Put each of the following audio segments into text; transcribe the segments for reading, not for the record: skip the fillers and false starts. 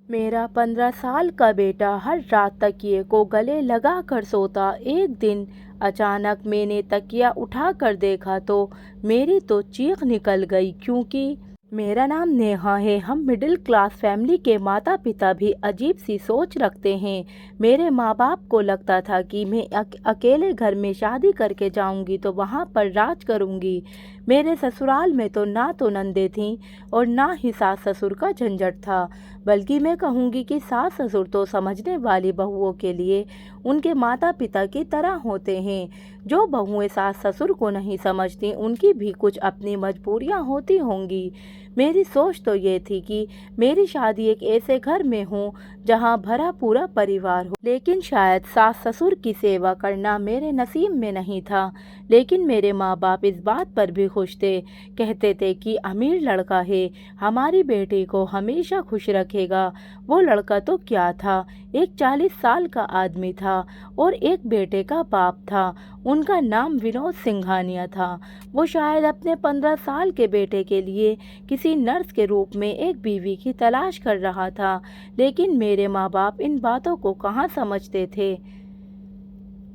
मेरा 15 साल का बेटा हर रात तकिए को गले लगा कर सोता। एक दिन अचानक मैंने तकिया उठा कर देखा तो मेरी तो चीख निकल गई, क्योंकि मेरा नाम नेहा है। हम मिडिल क्लास फैमिली के माता पिता भी अजीब सी सोच रखते हैं। मेरे माँ बाप को लगता था कि मैं अकेले घर में शादी करके जाऊंगी तो वहाँ पर राज करूंगी। मेरे ससुराल में तो ना तो नंदे थीं और ना ही सास ससुर का झंझट था, बल्कि मैं कहूँगी कि सास ससुर तो समझने वाली बहुओं के लिए उनके माता पिता की तरह होते हैं। जो बहुएं सास ससुर को नहीं समझती, उनकी भी कुछ अपनी मजबूरियां होती होंगी। मेरी सोच तो ये थी कि मेरी शादी एक ऐसे घर में हो जहां भरा पूरा परिवार हो, लेकिन शायद सास ससुर की सेवा करना मेरे नसीब में नहीं था। लेकिन मेरे माँ बाप इस बात पर भी खुश थे। कहते थे कि अमीर लड़का है, हमारी बेटी को हमेशा खुश रखेगा। वो लड़का तो क्या था, एक 40 साल का आदमी था और एक बेटे का बाप था। उनका नाम विनोद सिंघानिया था। वो शायद अपने 15 साल के बेटे के लिए किसी नर्स के रूप में एक बीवी की तलाश कर रहा था। लेकिन मेरे माँ बाप इन बातों को कहाँ समझते थे।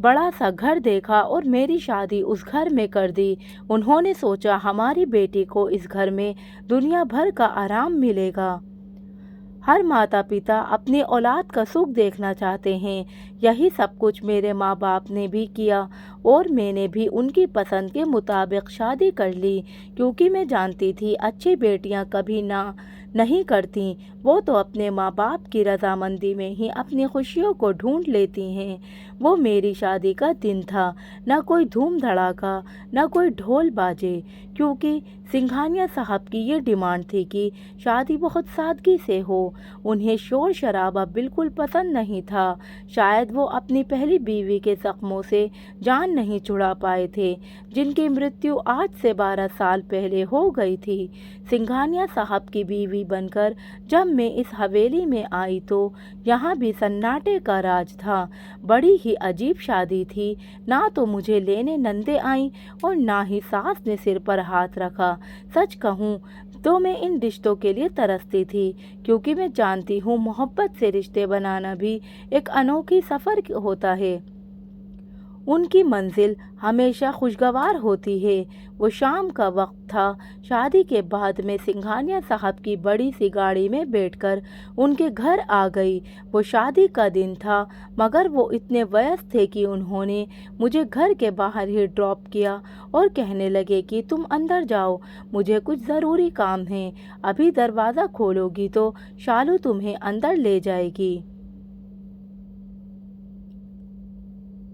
बड़ा सा घर देखा और मेरी शादी उस घर में कर दी। उन्होंने सोचा हमारी बेटी को इस घर में दुनिया भर का आराम मिलेगा। हर माता पिता अपनी औलाद का सुख देखना चाहते हैं। यही सब कुछ मेरे माँ बाप ने भी किया और मैंने भी उनकी पसंद के मुताबिक शादी कर ली, क्योंकि मैं जानती थी अच्छी बेटियां कभी ना नहीं करती। वो तो अपने माँ बाप की रजामंदी में ही अपनी खुशियों को ढूंढ लेती हैं। वो मेरी शादी का दिन था, न कोई धूम धड़ाका, न कोई ढोल बाजे, क्योंकि सिंघानिया साहब की ये डिमांड थी कि शादी बहुत सादगी से हो। उन्हें शोर शराबा बिल्कुल पसंद नहीं था। शायद वो अपनी पहली बीवी के जख्मों से जान नहीं छुड़ा पाए थे, जिनकी मृत्यु आज से 12 साल पहले हो गई थी। सिंघानिया साहब की बीवी बनकर जब मैं इस हवेली में आई तो यहाँ भी सन्नाटे का राज था। बड़ी ही अजीब शादी थी। ना तो मुझे लेने नंदे आई और ना ही सास ने सिर पर हाथ रखा। सच कहूँ तो मैं इन रिश्तों के लिए तरसती थी, क्योंकि मैं जानती हूँ मोहब्बत से रिश्ते बनाना भी एक अनोखी सफ़र होता है। उनकी मंजिल हमेशा खुशगवार होती है। वो शाम का वक्त था। शादी के बाद मैं सिंघानिया साहब की बड़ी सी गाड़ी में बैठकर उनके घर आ गई। वो शादी का दिन था, मगर वो इतने व्यस्त थे कि उन्होंने मुझे घर के बाहर ही ड्रॉप किया और कहने लगे कि तुम अंदर जाओ, मुझे कुछ ज़रूरी काम है। अभी दरवाज़ा खोलोगी तो शालू तुम्हें अंदर ले जाएगी।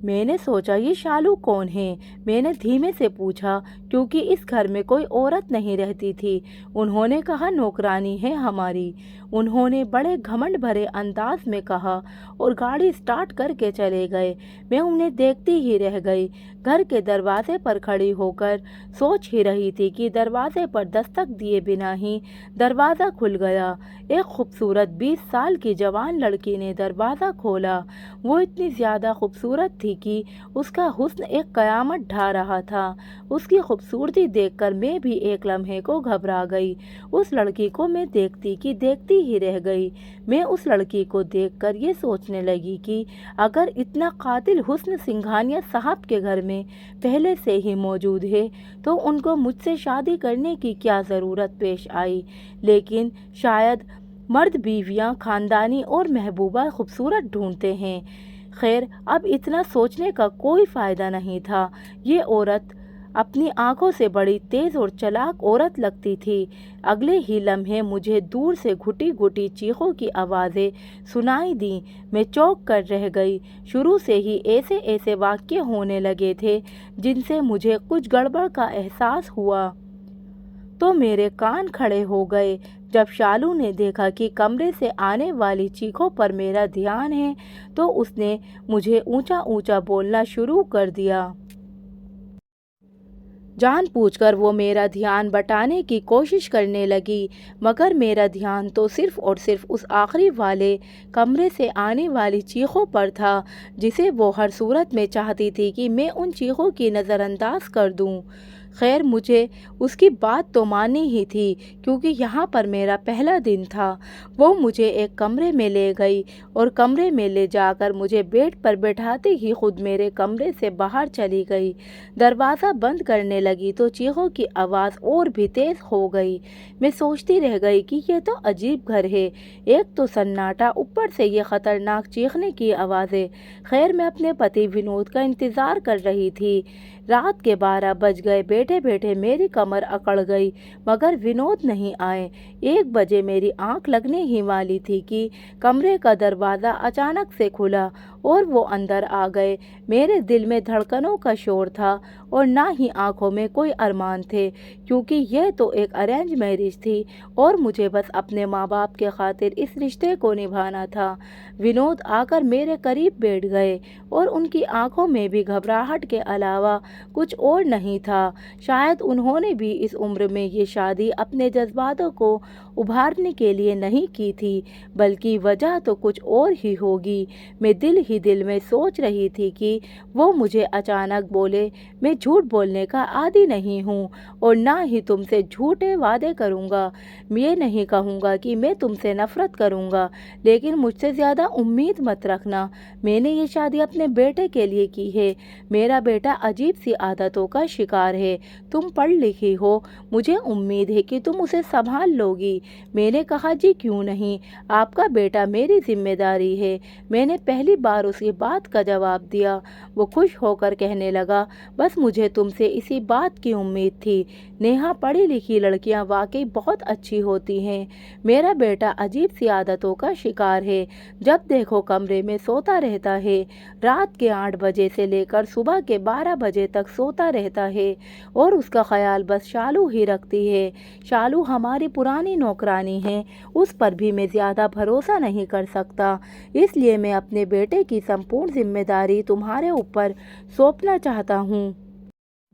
मैंने सोचा ये शालू कौन है। मैंने धीमे से पूछा, क्योंकि इस घर में कोई औरत नहीं रहती थी। उन्होंने कहा नौकरानी है हमारी। उन्होंने बड़े घमंड भरे अंदाज में कहा और गाड़ी स्टार्ट करके चले गए। मैं उन्हें देखती ही रह गई। घर के दरवाजे पर खड़ी होकर सोच ही रही थी कि दरवाजे पर दस्तक दिए बिना ही दरवाज़ा खुल गया। एक खूबसूरत 20 साल की जवान लड़की ने दरवाज़ा खोला। वो इतनी ज़्यादा खूबसूरत थी कि उसका हुस्न एक कयामत ढा रहा था। उसकी खूबसूरती देखकर मैं भी एक लम्हे को घबरा गई। उस लड़की को मैं देखती ही रह गई। मैं उस लड़की को देखकर ये सोचने लगी कि अगर इतना कातिल हुस्न सिंघानिया साहब के घर में पहले से ही मौजूद है तो उनको मुझसे शादी करने की क्या ज़रूरत पेश आई। लेकिन शायद मर्द बीवियां खानदानी और महबूबा खूबसूरत ढूंढते हैं। खैर, अब इतना सोचने का कोई फ़ायदा नहीं था। ये औरत अपनी आंखों से बड़ी तेज़ और चालाक औरत लगती थी। अगले ही लम्हे मुझे दूर से घुटी घुटी चीखों की आवाज़ें सुनाई दी। मैं चौंक कर रह गई। शुरू से ही ऐसे ऐसे वाक़ये होने लगे थे जिनसे मुझे कुछ गड़बड़ का एहसास हुआ। तो मेरे कान खड़े हो गए जब शालू ने देखा कि कमरे से आने वाली चीखों पर मेरा ध्यान है, तो उसने मुझे ऊंचा ऊंचा बोलना शुरू कर दिया। जानबूझकर वो मेरा ध्यान बटाने की कोशिश करने लगी, मगर मेरा ध्यान तो सिर्फ़ और सिर्फ़ उस आखिरी वाले कमरे से आने वाली चीखों पर था, जिसे वो हर सूरत में चाहती थी कि मैं उन चीखों की नज़रअंदाज कर दूं। खैर मुझे उसकी बात तो मानी ही थी, क्योंकि यहाँ पर मेरा पहला दिन था। वो मुझे एक कमरे में ले गई और कमरे में ले जाकर मुझे बेड पर बैठाते ही खुद मेरे कमरे से बाहर चली गई। दरवाज़ा बंद करने लगी तो चीखों की आवाज़ और भी तेज़ हो गई। मैं सोचती रह गई कि ये तो अजीब घर है, एक तो सन्नाटा, ऊपर से ये ख़तरनाक चीखने की आवाज़ें। खैर मैं अपने पति विनोद का इंतज़ार कर रही थी। रात के 12 बज गए। बैठे बैठे मेरी कमर अकड़ गई, मगर विनोद नहीं आए। 1 बजे मेरी आंख लगने ही वाली थी कि कमरे का दरवाज़ा अचानक से खुला और वो अंदर आ गए। मेरे दिल में धड़कनों का शोर था और ना ही आंखों में कोई अरमान थे, क्योंकि यह तो एक अरेंज मैरिज थी और मुझे बस अपने माँ बाप के खातिर इस रिश्ते को निभाना था। विनोद आकर मेरे करीब बैठ गए और उनकी आंखों में भी घबराहट के अलावा कुछ और नहीं था। शायद उन्होंने भी इस उम्र में ये शादी अपने जज्बातों को उभारने के लिए नहीं की थी, बल्कि वजह तो कुछ और ही होगी। मैं दिल ही दिल में सोच रही थी कि वो मुझे अचानक बोले, मैं झूठ बोलने का आदी नहीं हूँ और ना ही तुमसे झूठे वादे करूँगा। मैं नहीं कहूँगा कि मैं तुमसे नफरत करूँगा, लेकिन मुझसे ज़्यादा उम्मीद मत रखना। मैंने ये शादी अपने बेटे के लिए की है। मेरा बेटा अजीब सी आदतों का शिकार है। तुम पढ़ लिखी हो, मुझे उम्मीद है कि तुम उसे संभाल लोगी। मैंने कहा, जी क्यों नहीं, आपका बेटा मेरी जिम्मेदारी है। मैंने पहली बार उसकी बात का जवाब दिया। वो खुश होकर कहने लगा, बस मुझे तुमसे इसी बात की उम्मीद थी। नेहा, पढ़ी लिखी लड़कियां वाकई बहुत अच्छी होती हैं। मेरा बेटा अजीब सी आदतों का शिकार है। जब देखो कमरे में सोता रहता है। रात के 8 बजे से लेकर सुबह के 12 बजे तक सोता रहता है और उसका ख्याल बस शालू ही रखती है। शालू हमारी पुरानी नौकरानी है, उस पर भी मैं ज़्यादा भरोसा नहीं कर सकता। इसलिए मैं अपने बेटे की संपूर्ण जिम्मेदारी तुम्हारे ऊपर सौंपना चाहता हूँ।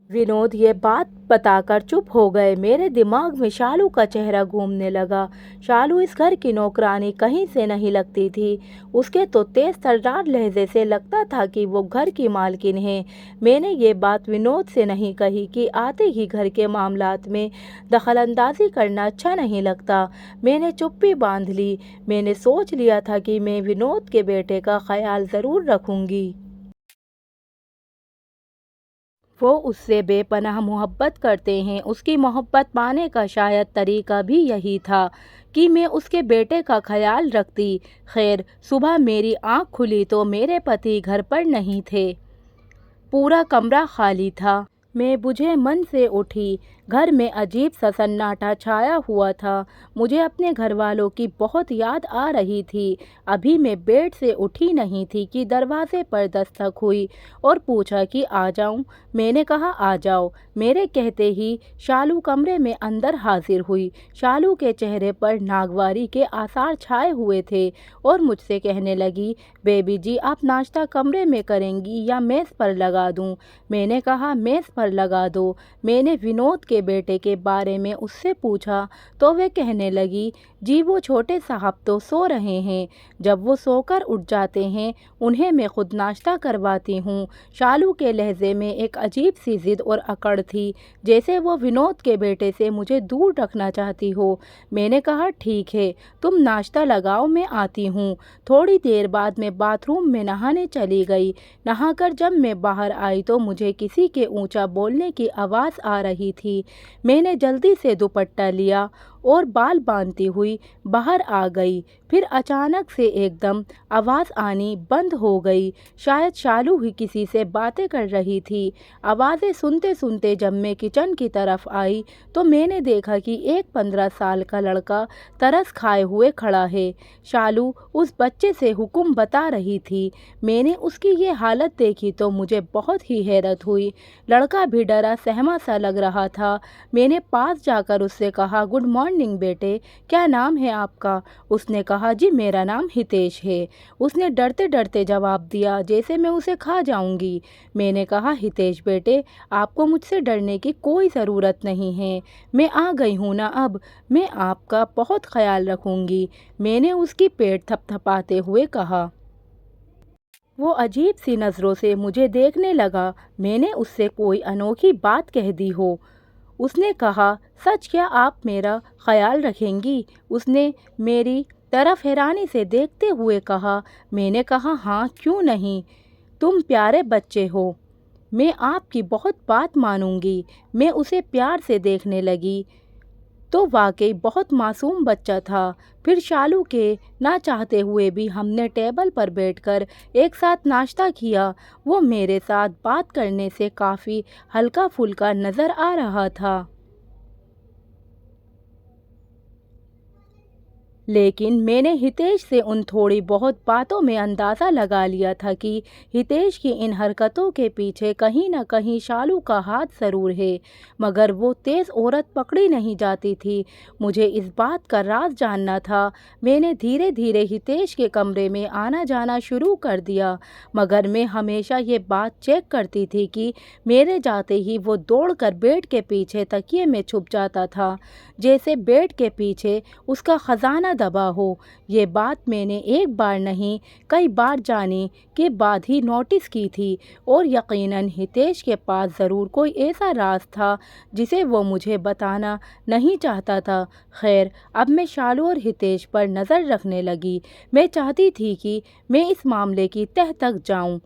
विनोद ये बात बताकर चुप हो गए। मेरे दिमाग में शालू का चेहरा घूमने लगा। शालू इस घर की नौकरानी कहीं से नहीं लगती थी। उसके तो तेज तर्रार लहजे से लगता था कि वो घर की मालकिन है। मैंने ये बात विनोद से नहीं कही कि आते ही घर के मामलात में दखलंदाजी करना अच्छा नहीं लगता। मैंने चुप्पी बांध ली। मैंने सोच लिया था कि मैं विनोद के बेटे का ख्याल ज़रूर रखूँगी। वो उससे बेपनाह मोहब्बत करते हैं। उसकी मोहब्बत पाने का शायद तरीका भी यही था कि मैं उसके बेटे का ख्याल रखती। खैर, सुबह मेरी आँख खुली तो मेरे पति घर पर नहीं थे। पूरा कमरा खाली था। मैं बुझे मन से उठी। घर में अजीब सा सन्नाटा छाया हुआ था। मुझे अपने घर वालों की बहुत याद आ रही थी। अभी मैं बेड से उठी नहीं थी कि दरवाजे पर दस्तक हुई और पूछा कि आ जाऊं। मैंने कहा, आ जाओ। मेरे कहते ही शालू कमरे में अंदर हाजिर हुई। शालू के चेहरे पर नागवारी के आसार छाए हुए थे और मुझसे कहने लगी, बेबी जी, आप नाश्ता कमरे में करेंगी या मेज़ पर लगा दूं? मैंने कहा, मेज़ पर लगा दो। मैंने विनोद के बेटे के बारे में उससे पूछा तो वे कहने लगी, जी वो छोटे साहब तो सो रहे हैं। जब वो सोकर उठ जाते हैं उन्हें मैं खुद नाश्ता करवाती हूँ। शालू के लहजे में एक अजीब सी जिद और अकड़ थी, जैसे वो विनोद के बेटे से मुझे दूर रखना चाहती हो। मैंने कहा, ठीक है, तुम नाश्ता लगाओ, मैं आती हूँ। थोड़ी देर बाद मैं बाथरूम में नहाने चली गई। नहाकर जब मैं बाहर आई तो मुझे किसी के ऊंचा बोलने की आवाज़ आ रही थी। मैंने जल्दी से दुपट्टा लिया और बाल बांधती हुई बाहर आ गई। फिर अचानक से एकदम आवाज़ आनी बंद हो गई। शायद शालू ही किसी से बातें कर रही थी। आवाज़ें सुनते सुनते जब मैं किचन की तरफ आई तो मैंने देखा कि एक 15 साल का लड़का तरस खाए हुए खड़ा है। शालू उस बच्चे से हुक्म बता रही थी। मैंने उसकी ये हालत देखी तो मुझे बहुत ही हैरत हुई। लड़का भी डरा सहमा सा लग रहा था। मैंने पास जाकर उससे कहा, गुड मॉर्निंग बेटे, क्या नाम है आपका? उसने कहा, जी मेरा नाम हितेश है। उसने डरते डरते जवाब दिया, जैसे मैं उसे खा जाऊंगी। मैंने कहा, हितेश बेटे, आपको मुझसे डरने की कोई ज़रूरत नहीं है। मैं आ गई हूँ ना अब, मैं आपका बहुत ख्याल रखूंगी। मैंने उसकी पेट थपथपाते हुए कहा। वो अजीब सी नज़रों से मुझे देखने लगा। मैंने उससे कोई अनोखी बात कह दी हो। उसने कहा, सच क्या आप मेरा ख्याल रखेंगी? उसने मेरी तरफ हैरानी से देखते हुए कहा। मैंने कहा, हाँ, क्यों नहीं, तुम प्यारे बच्चे हो, मैं आपकी बहुत बात मानूंगी। मैं उसे प्यार से देखने लगी तो वाकई बहुत मासूम बच्चा था। फिर शालू के ना चाहते हुए भी हमने टेबल पर बैठकर एक साथ नाश्ता किया। वो मेरे साथ बात करने से काफ़ी हल्का फुल्का नज़र आ रहा था, लेकिन मैंने हितेश से उन थोड़ी बहुत बातों में अंदाज़ा लगा लिया था कि हितेश की इन हरकतों के पीछे कहीं न कहीं शालू का हाथ ज़रूर है, मगर वो तेज़ औरत पकड़ी नहीं जाती थी। मुझे इस बात का राज जानना था। मैंने धीरे धीरे हितेश के कमरे में आना जाना शुरू कर दिया, मगर मैं हमेशा ये बात चेक करती थी कि मेरे जाते ही वो दौड़कर बेड के पीछे तकिए में छुप जाता था, जैसे बेड के पीछे उसका ख़जाना दबा हो। ये बात मैंने एक बार नहीं कई बार जाने के बाद ही नोटिस की थी, और यकीनन हितेश के पास ज़रूर कोई ऐसा राज था जिसे वो मुझे बताना नहीं चाहता था। खैर, अब मैं शालू और हितेश पर नज़र रखने लगी। मैं चाहती थी कि मैं इस मामले की तह तक जाऊं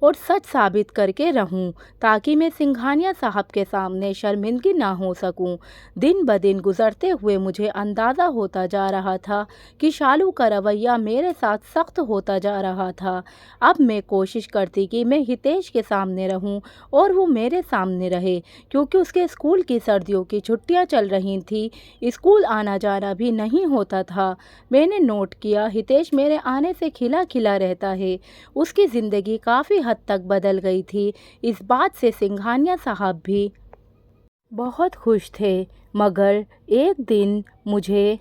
और सच साबित करके रहूं, ताकि मैं सिंघानिया साहब के सामने शर्मिंदगी ना हो सकूं। दिन ब दिन गुजरते हुए मुझे अंदाज़ा होता जा रहा था कि शालू का रवैया मेरे साथ सख्त होता जा रहा था। अब मैं कोशिश करती कि मैं हितेश के सामने रहूं और वो मेरे सामने रहे, क्योंकि उसके स्कूल की सर्दियों की छुट्टियां चल रही थी। स्कूल आना जाना भी नहीं होता था। मैंने नोट किया, हितेश मेरे आने से खिला खिला रहता है। उसकी ज़िंदगी काफ़ी हद तक बदल गई थी। इस बात से सिंघानिया साहब भी बहुत खुश थे, मगर एक दिन मुझे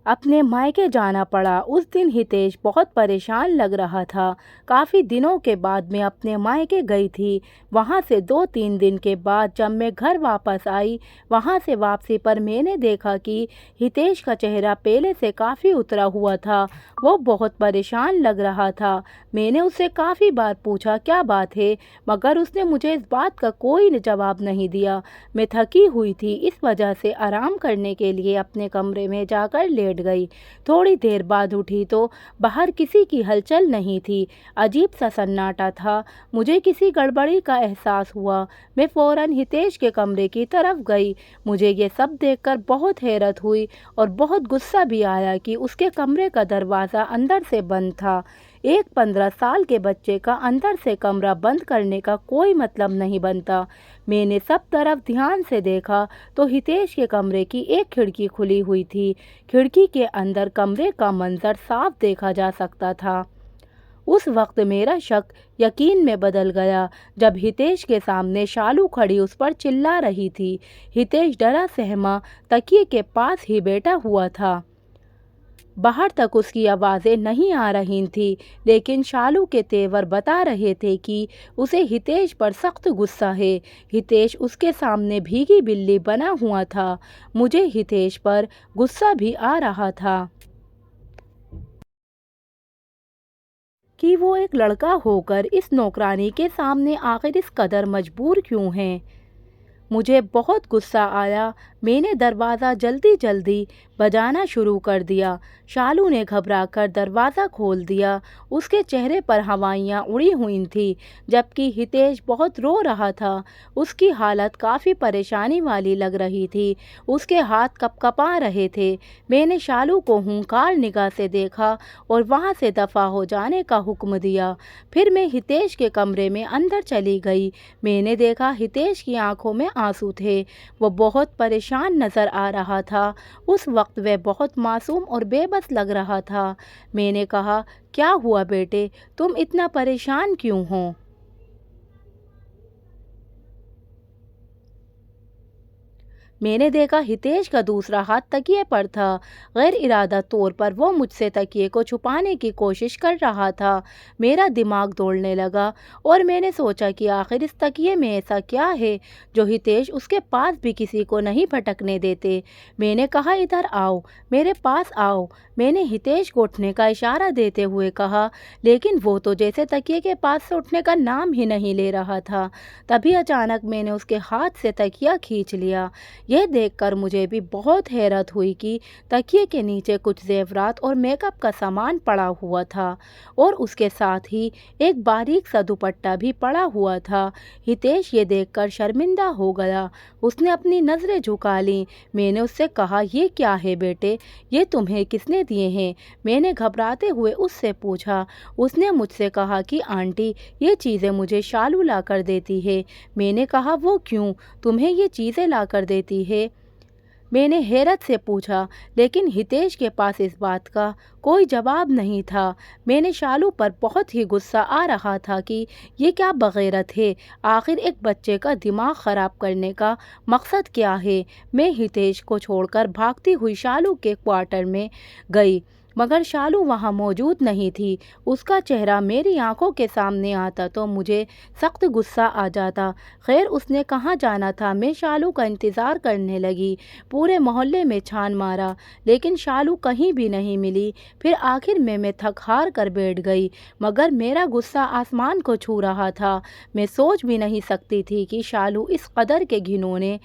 अपने मायके जाना पड़ा। उस दिन हितेश बहुत परेशान लग रहा था। काफ़ी दिनों के बाद मैं अपने मायके गई थी। वहाँ से 2-3 दिन के बाद जब मैं घर वापस आई, वहाँ से वापसी पर मैंने देखा कि हितेश का चेहरा पहले से काफ़ी उतरा हुआ था। वो बहुत परेशान लग रहा था। मैंने उससे काफ़ी बार पूछा क्या बात है, मगर उसने मुझे इस बात का कोई जवाब नहीं दिया। मैं थकी हुई थी, इस वजह से आराम करने के लिए अपने कमरे में जाकर लेट गई। थोड़ी देर बाद उठी तो बाहर किसी की हलचल नहीं थी। अजीब सा सन्नाटा था। मुझे किसी गड़बड़ी का एहसास हुआ। मैं फौरन हितेश के कमरे की तरफ गई। मुझे ये सब देखकर बहुत हैरत हुई और बहुत गुस्सा भी आया कि उसके कमरे का दरवाज़ा अंदर से बंद था। एक 15 साल के बच्चे का अंदर से कमरा बंद करने का कोई मतलब नहीं बनता। मैंने सब तरफ ध्यान से देखा तो हितेश के कमरे की एक खिड़की खुली हुई थी। खिड़की के अंदर कमरे का मंजर साफ देखा जा सकता था। उस वक्त मेरा शक यकीन में बदल गया जब हितेश के सामने शालू खड़ी उस पर चिल्ला रही थी। हितेश डरा सहमा तकिए के पास ही बैठा हुआ था। बाहर तक उसकी आवाज़ें नहीं आ रही थीं, लेकिन शालू के तेवर बता रहे थे कि उसे हितेश पर सख्त गुस्सा है। हितेश उसके सामने भीगी बिल्ली बना हुआ था। मुझे हितेश पर गुस्सा भी आ रहा था कि वो एक लड़का होकर इस नौकरानी के सामने आखिर इस कदर मजबूर क्यों है। मुझे बहुत गुस्सा आया। मैंने दरवाज़ा जल्दी जल्दी बजाना शुरू कर दिया। शालू ने घबराकर दरवाज़ा खोल दिया। उसके चेहरे पर हवाइयाँ उड़ी हुई थीं, जबकि हितेश बहुत रो रहा था। उसकी हालत काफ़ी परेशानी वाली लग रही थी। उसके हाथ कँपकँपा रहे थे। मैंने शालू को हुंकार निगाह से देखा और वहाँ से दफ़ा हो जाने का हुक्म दिया। फिर मैं हितेश के कमरे में अंदर चली गई। मैंने देखा हितेश की आंखों में आंसू थे। वो बहुत परेशान नज़र आ रहा था। उस वक्त वह बहुत मासूम और बेबस लग रहा था। मैंने कहा, क्या हुआ बेटे, तुम इतना परेशान क्यों हो? मैंने देखा हितेश का दूसरा हाथ तकिए पर था। गैर इरादा तौर पर वो मुझसे तकिए को छुपाने की कोशिश कर रहा था। मेरा दिमाग दौड़ने लगा और मैंने सोचा कि आखिर इस तकिए में ऐसा क्या है जो हितेश उसके पास भी किसी को नहीं भटकने देते। मैंने कहा, इधर आओ, मेरे पास आओ। मैंने हितेश को उठने का इशारा देते हुए कहा, लेकिन वो तो जैसे तकिए के पास से उठने का नाम ही नहीं ले रहा था। तभी अचानक मैंने उसके हाथ से तकिया खींच लिया। यह देखकर मुझे भी बहुत हैरत हुई कि तकिए के नीचे कुछ ज़ेवरात और मेकअप का सामान पड़ा हुआ था और उसके साथ ही एक बारीक सा दुपट्टा भी पड़ा हुआ था। हितेश ये देखकर शर्मिंदा हो गया। उसने अपनी नज़रें झुका लीं। मैंने उससे कहा, ये क्या है बेटे, ये तुम्हें किसने दिए हैं? मैंने घबराते हुए उससे पूछा। उसने मुझसे कहा कि आंटी, ये चीज़ें मुझे शालू ला कर देती है। मैंने कहा, वो क्यों तुम्हें ये चीज़ें ला कर देती है? मैंने हैरत से पूछा, लेकिन हितेश के पास इस बात का कोई जवाब नहीं था। मैंने शालू पर बहुत ही गुस्सा आ रहा था कि ये क्या बगैरत है। आखिर एक बच्चे का दिमाग ख़राब करने का मकसद क्या है। मैं हितेश को छोड़कर भागती हुई शालू के क्वार्टर में गई, मगर शालू वहाँ मौजूद नहीं थी। उसका चेहरा मेरी आंखों के सामने आता तो मुझे सख्त गुस्सा आ जाता। खैर, उसने कहाँ जाना था। मैं शालू का इंतज़ार करने लगी। पूरे मोहल्ले में छान मारा, लेकिन शालू कहीं भी नहीं मिली। फिर आखिर में मैं थक हार कर बैठ गई, मगर मेरा गुस्सा आसमान को छू रहा था। मैं सोच भी नहीं सकती थी कि शालू इस कदर के घिनौने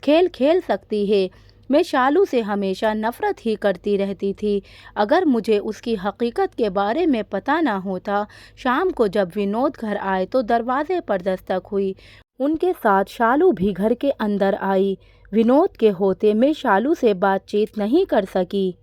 खेल खेल सकती है। मैं शालू से हमेशा नफ़रत ही करती रहती थी। अगर मुझे उसकी हकीकत के बारे में पता ना होता। शाम को जब विनोद घर आए तो दरवाजे पर दस्तक हुई। उनके साथ शालू भी घर के अंदर आई। विनोद के होते मैं शालू से बातचीत नहीं कर सकी।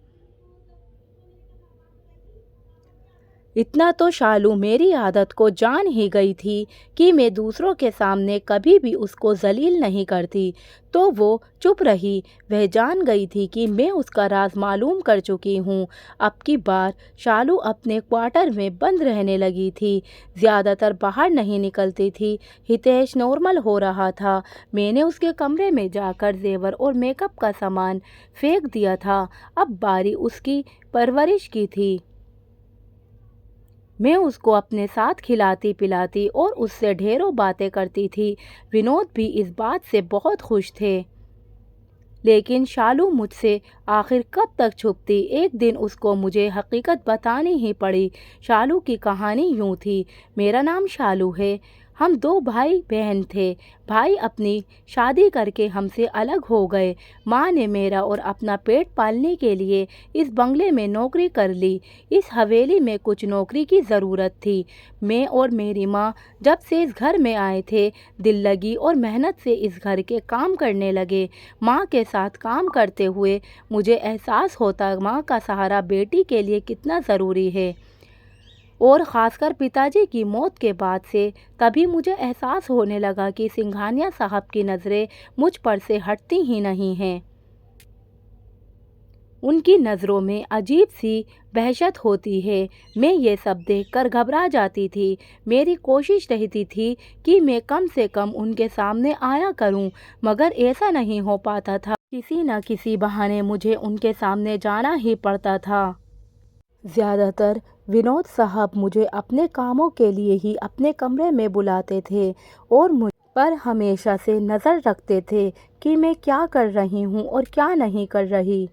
इतना तो शालू मेरी आदत को जान ही गई थी कि मैं दूसरों के सामने कभी भी उसको जलील नहीं करती, तो वो चुप रही। वह जान गई थी कि मैं उसका राज मालूम कर चुकी हूँ। अब की बार शालू अपने क्वार्टर में बंद रहने लगी थी, ज़्यादातर बाहर नहीं निकलती थी। हितेश नॉर्मल हो रहा था। मैंने उसके कमरे में जाकर जेवर और मेकअप का सामान फेंक दिया था। अब बारी उसकी परवरिश की थी। मैं उसको अपने साथ खिलाती पिलाती और उससे ढेरों बातें करती थी। विनोद भी इस बात से बहुत खुश थे। लेकिन शालू मुझसे आखिर कब तक छुपती। एक दिन उसको मुझे हकीकत बतानी ही पड़ी। शालू की कहानी यूँ थी। मेरा नाम शालू है। हम दो भाई बहन थे। भाई अपनी शादी करके हमसे अलग हो गए। माँ ने मेरा और अपना पेट पालने के लिए इस बंगले में नौकरी कर ली। इस हवेली में कुछ नौकरी की ज़रूरत थी। मैं और मेरी माँ जब से इस घर में आए थे, दिल लगी और मेहनत से इस घर के काम करने लगे। माँ के साथ काम करते हुए मुझे एहसास होता माँ का सहारा बेटी के लिए कितना ज़रूरी है, और ख़ासकर पिताजी की मौत के बाद से। तभी मुझे एहसास होने लगा कि सिंघानिया साहब की नज़रें मुझ पर से हटती ही नहीं हैं। उनकी नज़रों में अजीब सी वहशत होती है। मैं ये सब देखकर घबरा जाती थी। मेरी कोशिश रहती थी कि मैं कम से कम उनके सामने आया करूं, मगर ऐसा नहीं हो पाता था। किसी न किसी बहाने मुझे उनके सामने जाना ही पड़ता था। ज़्यादातर विनोद साहब मुझे अपने कामों के लिए ही अपने कमरे में बुलाते थे और मुझ पर हमेशा से नज़र रखते थे कि मैं क्या कर रही हूँ और क्या नहीं कर रही।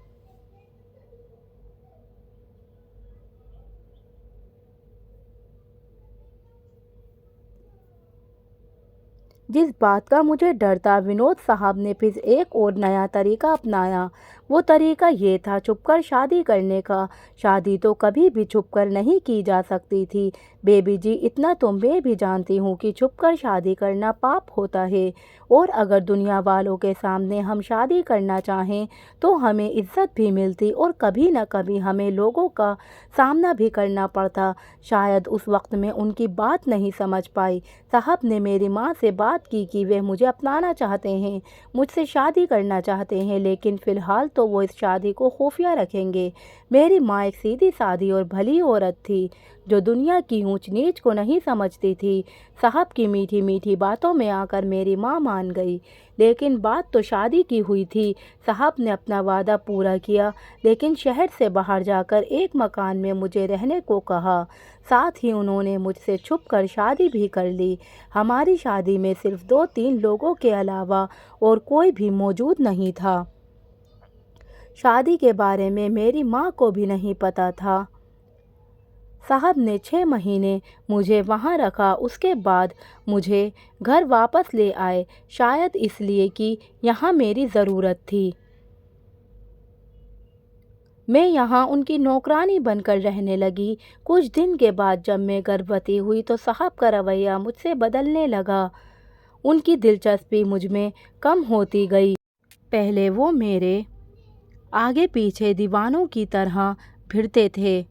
जिस बात का मुझे डर था, विनोद साहब ने फिर एक और नया तरीका अपनाया। वो तरीका ये था छुपकर शादी करने का। शादी तो कभी भी छुपकर नहीं की जा सकती थी। बेबी जी, इतना तो मैं भी जानती हूँ कि छुपकर शादी करना पाप होता है, और अगर दुनिया वालों के सामने हम शादी करना चाहें तो हमें इज्जत भी मिलती और कभी न कभी हमें लोगों का सामना भी करना पड़ता। शायद उस वक्त मैं उनकी बात नहीं समझ पाई। साहब ने मेरी माँ से बात की कि वे मुझे अपनाना चाहते हैं, मुझसे शादी करना चाहते हैं, लेकिन फ़िलहाल तो वो इस शादी को खुफिया रखेंगे। मेरी माँ एक सीधी सादी और भली औरत थी जो दुनिया की ऊंच नीच को नहीं समझती थी। साहब की मीठी मीठी बातों में आकर मेरी माँ मान गई, लेकिन बात तो शादी की हुई थी। साहब ने अपना वादा पूरा किया, लेकिन शहर से बाहर जाकर एक मकान में मुझे रहने को कहा। साथ ही उन्होंने मुझसे छुपकर शादी भी कर ली। हमारी शादी में सिर्फ 2-3 लोगों के अलावा और कोई भी मौजूद नहीं था। शादी के बारे में मेरी माँ को भी नहीं पता था। साहब ने 6 महीने मुझे वहाँ रखा। उसके बाद मुझे घर वापस ले आए, शायद इसलिए कि यहाँ मेरी ज़रूरत थी। मैं यहाँ उनकी नौकरानी बनकर रहने लगी। कुछ दिन के बाद जब मैं गर्भवती हुई तो साहब का रवैया मुझसे बदलने लगा। उनकी दिलचस्पी मुझ में कम होती गई। पहले वो मेरे आगे पीछे दीवानों की तरह भिड़ते थे,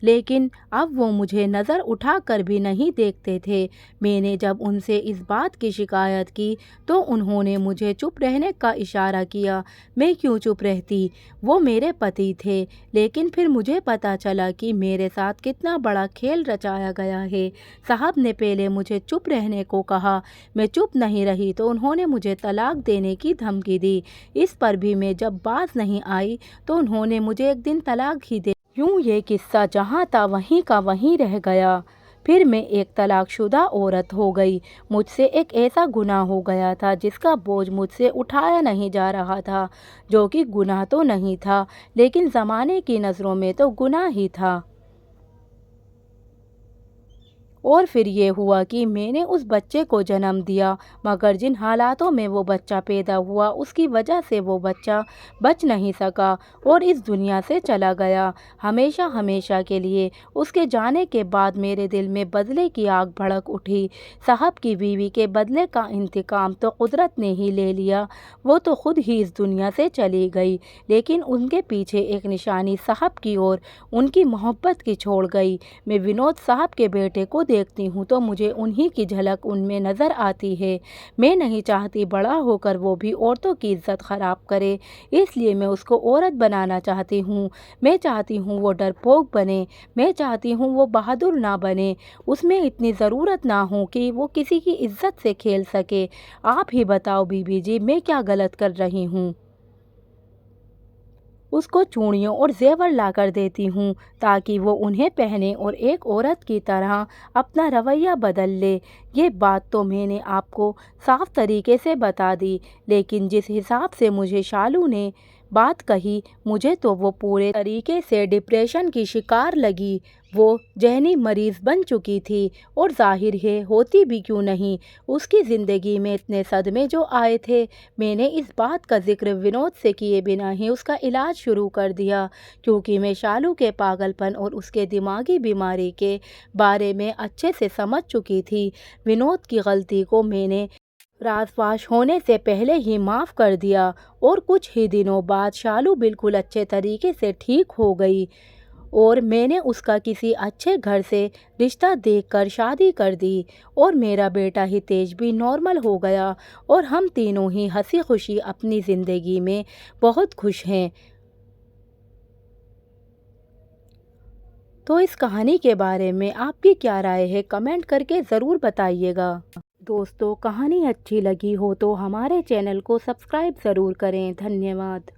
लेकिन अब वो मुझे नज़र उठाकर भी नहीं देखते थे। मैंने जब उनसे इस बात की शिकायत की तो उन्होंने मुझे चुप रहने का इशारा किया। मैं क्यों चुप रहती? वो मेरे पति थे। लेकिन फिर मुझे पता चला कि मेरे साथ कितना बड़ा खेल रचाया गया है। साहब ने पहले मुझे चुप रहने को कहा। मैं चुप नहीं रही तो उन्होंने मुझे तलाक देने की धमकी दी। इस पर भी मैं जब बाज नहीं आई तो उन्होंने मुझे एक दिन तलाक ही दे। यूँ ये किस्सा जहाँ था वहीं का वहीं रह गया। फिर मैं एक तलाकशुदा औरत हो गई। मुझसे एक ऐसा गुनाह हो गया था जिसका बोझ मुझसे उठाया नहीं जा रहा था, जो कि गुनाह तो नहीं था, लेकिन ज़माने की नज़रों में तो गुनाह ही था। और फिर ये हुआ कि मैंने उस बच्चे को जन्म दिया, मगर जिन हालातों में वो बच्चा पैदा हुआ उसकी वजह से वो बच्चा बच नहीं सका और इस दुनिया से चला गया, हमेशा हमेशा के लिए। उसके जाने के बाद मेरे दिल में बदले की आग भड़क उठी। साहब की बीवी के बदले का इंतकाम तो कुदरत ने ही ले लिया। वो तो खुद ही इस दुनिया से चली गई, लेकिन उनके पीछे एक निशानी साहब की और उनकी मोहब्बत की छोड़ गई। मैं विनोद साहब के बेटे को देखती हूँ तो मुझे उन्हीं की झलक उनमें नज़र आती है। मैं नहीं चाहती बड़ा होकर वो भी औरतों की इज्जत ख़राब करे, इसलिए मैं उसको औरत बनाना चाहती हूँ। मैं चाहती हूँ वो डरपोक बने, मैं चाहती हूँ वो बहादुर ना बने, उसमें इतनी ज़रूरत ना हो कि वो किसी की इज्जत से खेल सके। आप ही बताओ बीबी जी, मैं क्या गलत कर रही हूँ? उसको चूड़ियों और जेवर लाकर देती हूँ ताकि वो उन्हें पहने और एक औरत की तरह अपना रवैया बदल ले। ये बात तो मैंने आपको साफ तरीके से बता दी, लेकिन जिस हिसाब से मुझे शालू ने बात कही, मुझे तो वो पूरे तरीके से डिप्रेशन की शिकार लगी। वो जहनी मरीज़ बन चुकी थी और जाहिर है होती भी क्यों नहीं। उसकी ज़िंदगी में इतने सदमे जो आए थे, मैंने इस बात का जिक्र विनोद से किए बिना ही उसका इलाज शुरू कर दिया, क्योंकि मैं शालू के पागलपन और उसके दिमागी बीमारी के बारे में अच्छे से समझ चुकी थी। विनोद की गलती को मैंने राजफाश होने से पहले ही माफ़ कर दिया और कुछ ही दिनों बाद शालू बिल्कुल अच्छे तरीके से ठीक हो गई और मैंने उसका किसी अच्छे घर से रिश्ता देखकर शादी कर दी और मेरा बेटा हितेश भी नॉर्मल हो गया और हम तीनों ही हंसी खुशी अपनी ज़िंदगी में बहुत खुश हैं। तो इस कहानी के बारे में आपकी क्या राय है, कमेंट करके ज़रूर बताइएगा। दोस्तों, कहानी अच्छी लगी हो तो हमारे चैनल को सब्सक्राइब ज़रूर करें। धन्यवाद।